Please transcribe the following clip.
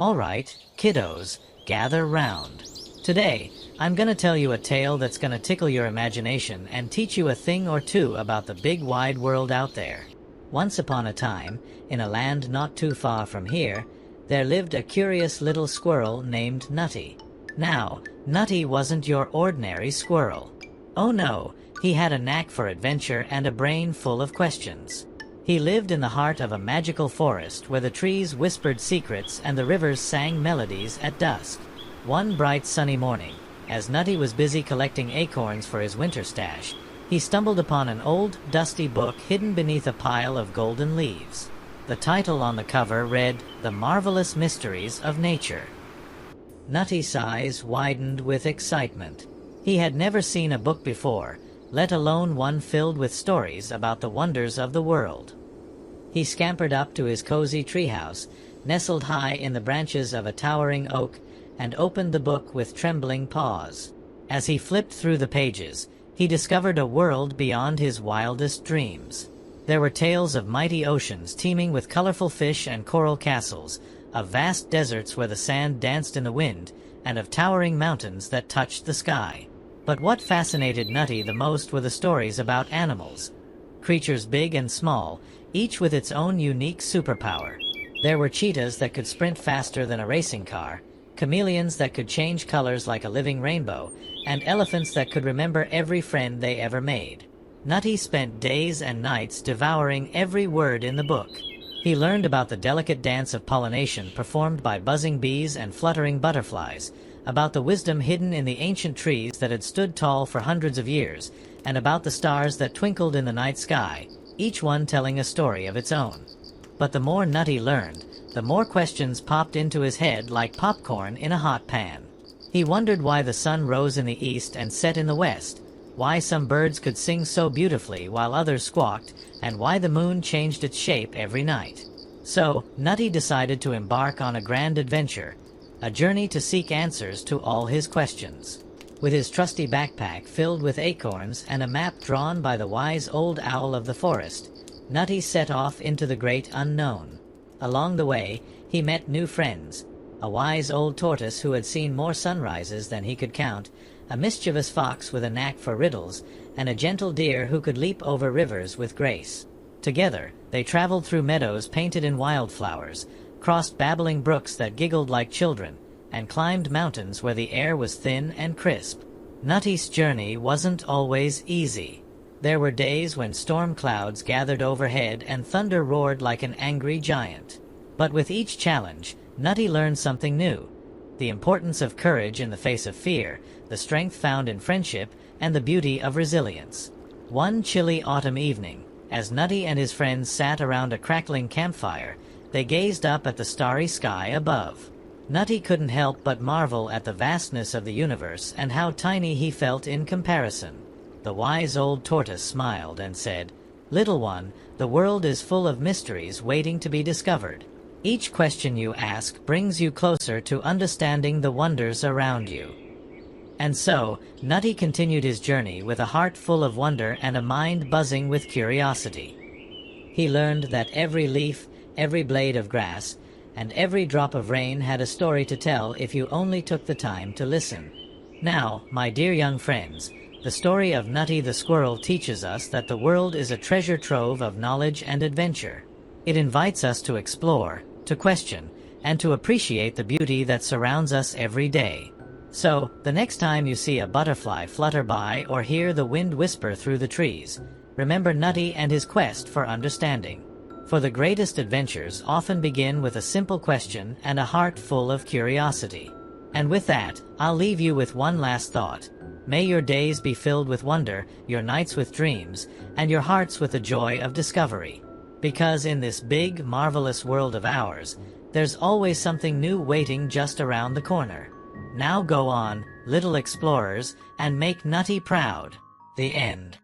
Alright, kiddos, gather round. Today, I'm gonna tell you a tale that's gonna tickle your imagination and teach you a thing or two about the big wide world out there. Once upon a time, in a land not too far from here, there lived a curious little squirrel named Nutty. Now, Nutty wasn't your ordinary squirrel. Oh no, he had a knack for adventure and a brain full of questions. He lived in the heart of a magical forest where the trees whispered secrets and the rivers sang melodies at dusk. One bright sunny morning, as Nutty was busy collecting acorns for his winter stash, he stumbled upon an old, dusty book hidden beneath a pile of golden leaves. The title on the cover read, "The Marvelous Mysteries of Nature." Nutty's eyes widened with excitement. He had never seen a book before, let alone one filled with stories about the wonders of the world. He scampered up to his cozy treehouse, nestled high in the branches of a towering oak, and opened the book with trembling paws. As he flipped through the pages, he discovered a world beyond his wildest dreams. There were tales of mighty oceans teeming with colorful fish and coral castles, of vast deserts where the sand danced in the wind, and of towering mountains that touched the sky. But what fascinated Nutty the most were the stories about animals. Creatures big and small, each with its own unique superpower. There were cheetahs that could sprint faster than a racing car, chameleons that could change colors like a living rainbow, and elephants that could remember every friend they ever made. Nutty spent days and nights devouring every word in the book. He learned about the delicate dance of pollination performed by buzzing bees and fluttering butterflies, about the wisdom hidden in the ancient trees that had stood tall for hundreds of years, and about the stars that twinkled in the night sky, each one telling a story of its own. But the more Nutty learned, the more questions popped into his head like popcorn in a hot pan. He wondered why the sun rose in the east and set in the west, why some birds could sing so beautifully while others squawked, and why the moon changed its shape every night. So, Nutty decided to embark on a grand adventure, a journey to seek answers to all his questions. With his trusty backpack filled with acorns and a map drawn by the wise old owl of the forest, Nutty set off into the great unknown. Along the way, he met new friends, a wise old tortoise who had seen more sunrises than he could count, a mischievous fox with a knack for riddles, and a gentle deer who could leap over rivers with grace. Together, they traveled through meadows painted in wildflowers, crossed babbling brooks that giggled like children, and climbed mountains where the air was thin and crisp. Nutty's journey wasn't always easy. There were days when storm clouds gathered overhead and thunder roared like an angry giant. But with each challenge, Nutty learned something new: the importance of courage in the face of fear, the strength found in friendship, and the beauty of resilience. One chilly autumn evening, as Nutty and his friends sat around a crackling campfire, they gazed up at the starry sky above. Nutty couldn't help but marvel at the vastness of the universe and how tiny he felt in comparison. The wise old tortoise smiled and said, "Little one, the world is full of mysteries waiting to be discovered. Each question you ask brings you closer to understanding the wonders around you." And so, Nutty continued his journey with a heart full of wonder and a mind buzzing with curiosity. He learned that every leaf, every blade of grass, and every drop of rain had a story to tell if you only took the time to listen. Now, my dear young friends, the story of Nutty the squirrel teaches us that the world is a treasure trove of knowledge and adventure. It invites us to explore, to question, and to appreciate the beauty that surrounds us every day. So, the next time you see a butterfly flutter by or hear the wind whisper through the trees, remember Nutty and his quest for understanding. For the greatest adventures often begin with a simple question and a heart full of curiosity. And with that, I'll leave you with one last thought. May your days be filled with wonder, your nights with dreams, and your hearts with the joy of discovery. Because in this big, marvelous world of ours, there's always something new waiting just around the corner. Now go on, little explorers, and make Nutty proud. The end.